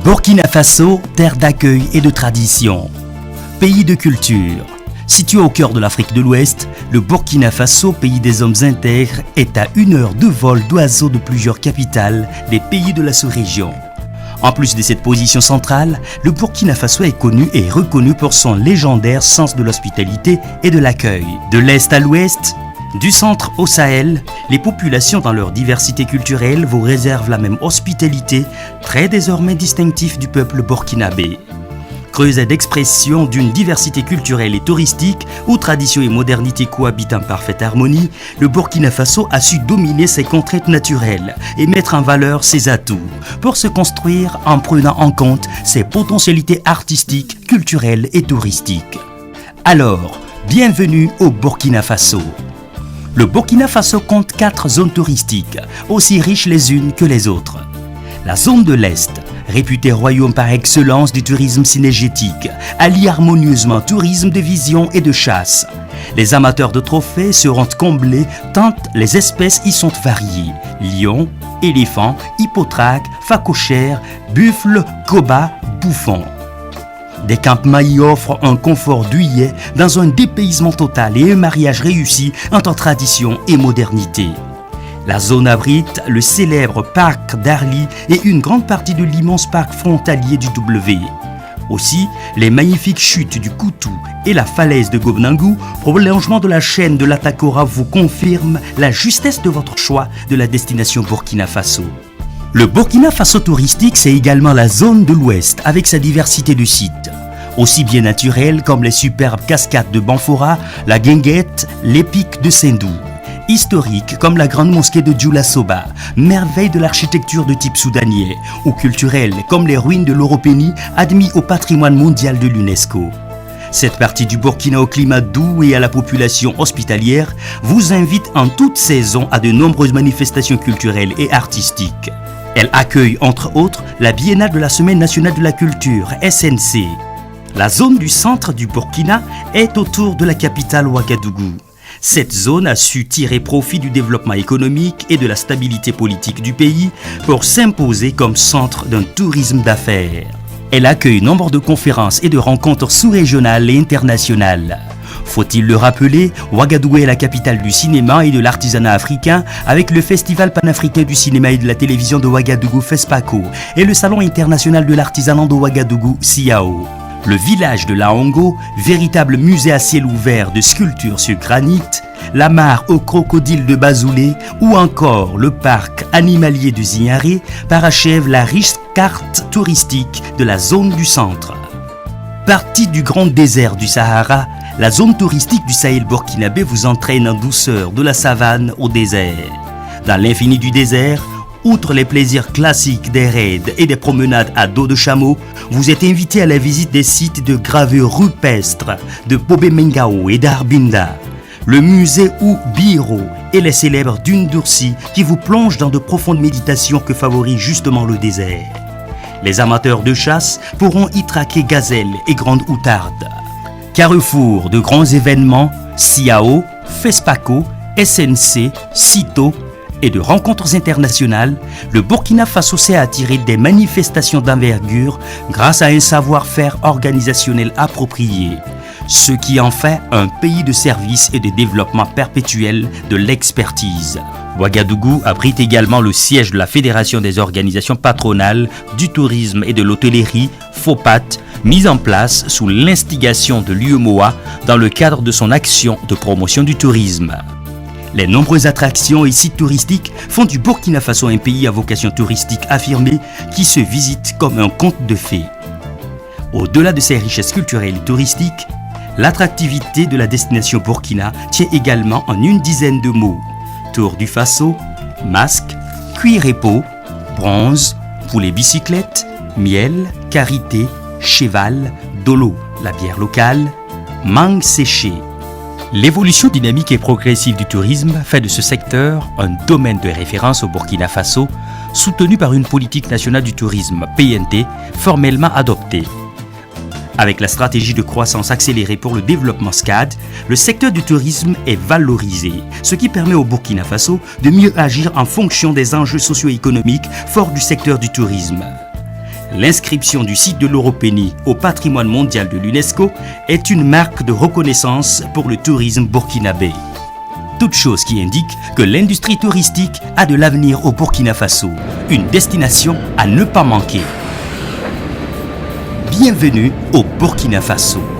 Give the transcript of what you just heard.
Burkina Faso, terre d'accueil et de tradition. Pays de culture. Situé au cœur de l'Afrique de l'Ouest, le Burkina Faso, pays des hommes intègres, est à 1 heure de vol d'oiseau de plusieurs capitales des pays de la sous-région. En plus de cette position centrale, le Burkina Faso est connu et reconnu pour son légendaire sens de l'hospitalité et de l'accueil. De l'Est à l'Ouest, du centre au Sahel, les populations dans leur diversité culturelle vous réservent la même hospitalité, trait désormais distinctif du peuple burkinabé. Creuset d'expression d'une diversité culturelle et touristique, où tradition et modernité cohabitent en parfaite harmonie, le Burkina Faso a su dominer ses contraintes naturelles et mettre en valeur ses atouts pour se construire en prenant en compte ses potentialités artistiques, culturelles et touristiques. Alors, bienvenue au Burkina Faso. Le Burkina Faso compte 4 zones touristiques, aussi riches les unes que les autres. La zone de l'Est, réputé royaume par excellence du tourisme synégétique, allie harmonieusement tourisme de vision et de chasse. Les amateurs de trophées seront comblés tant les espèces y sont variées. Lions, éléphants, hippotraques, phacochères, buffles, cobas, bouffons. Des campements y offrent un confort douillet dans un dépaysement total et un mariage réussi entre tradition et modernité. La zone abrite le célèbre parc d'Arli et une grande partie de l'immense parc frontalier du W. Aussi, les magnifiques chutes du Koutou et la falaise de Gobnangou, prolongement de la chaîne de l'Atakora, vous confirment la justesse de votre choix de la destination Burkina Faso. Le Burkina Faso touristique, c'est également la zone de l'Ouest avec sa diversité de sites. Aussi bien naturels comme les superbes cascades de Banfora, la Guinguette, les pics de Sendou. Historique comme la grande mosquée de Djoula Soba, merveille de l'architecture de type soudanais, ou culturel comme les ruines de l'Oropénie admis au patrimoine mondial de l'UNESCO. Cette partie du Burkina au climat doux et à la population hospitalière vous invite en toute saison à de nombreuses manifestations culturelles et artistiques. Elle accueille entre autres la Biennale de la Semaine nationale de la culture, SNC. La zone du centre du Burkina est autour de la capitale Ouagadougou. Cette zone a su tirer profit du développement économique et de la stabilité politique du pays pour s'imposer comme centre d'un tourisme d'affaires. Elle accueille nombre de conférences et de rencontres sous-régionales et internationales. Faut-il le rappeler, Ouagadougou est la capitale du cinéma et de l'artisanat africain avec le Festival panafricain du cinéma et de la télévision de Ouagadougou FESPACO et le Salon international de l'artisanat de Ouagadougou SIAO. Le village de Laongo, véritable musée à ciel ouvert de sculptures sur granit, la mare aux crocodiles de Bazoulé ou encore le parc animalier de Zignaré parachèvent la riche carte touristique de la zone du centre. Partie du grand désert du Sahara, la zone touristique du Sahel burkinabé vous entraîne en douceur de la savane au désert. Dans l'infini du désert, outre les plaisirs classiques des raids et des promenades à dos de chameau, vous êtes invité à la visite des sites de gravure rupestre de Bobé Mengao et d'Arbinda, le musée Biro et les célèbres dunes d'Oursi qui vous plongent dans de profondes méditations que favorise justement le désert. Les amateurs de chasse pourront y traquer gazelles et grandes outardes. Carrefour de grands événements, SIAO, FESPACO, SNC, CITO et de rencontres internationales, le Burkina Faso s'est attiré des manifestations d'envergure grâce à un savoir-faire organisationnel approprié, ce qui en fait un pays de service et de développement perpétuel de l'expertise. Ouagadougou abrite également le siège de la Fédération des organisations patronales du tourisme et de l'hôtellerie, FOPAT, mise en place sous l'instigation de l'UEMOA dans le cadre de son action de promotion du tourisme. Les nombreuses attractions et sites touristiques font du Burkina Faso un pays à vocation touristique affirmée qui se visite comme un conte de fées. Au-delà de ses richesses culturelles et touristiques, l'attractivité de la destination Burkina tient également en une dizaine de mots. Tour du Faso, masque, cuir et peau, bronze, poulet bicyclette, miel, karité, cheval, dolo, la bière locale, mangue séchée. L'évolution dynamique et progressive du tourisme fait de ce secteur un domaine de référence au Burkina Faso, soutenu par une politique nationale du tourisme, PNT, formellement adoptée. Avec la stratégie de croissance accélérée pour le développement SCAD, le secteur du tourisme est valorisé, ce qui permet au Burkina Faso de mieux agir en fonction des enjeux socio-économiques forts du secteur du tourisme. L'inscription du site de l'Oropénie au patrimoine mondial de l'UNESCO est une marque de reconnaissance pour le tourisme burkinabé. Toute chose qui indique que l'industrie touristique a de l'avenir au Burkina Faso, une destination à ne pas manquer. Bienvenue au Burkina Faso.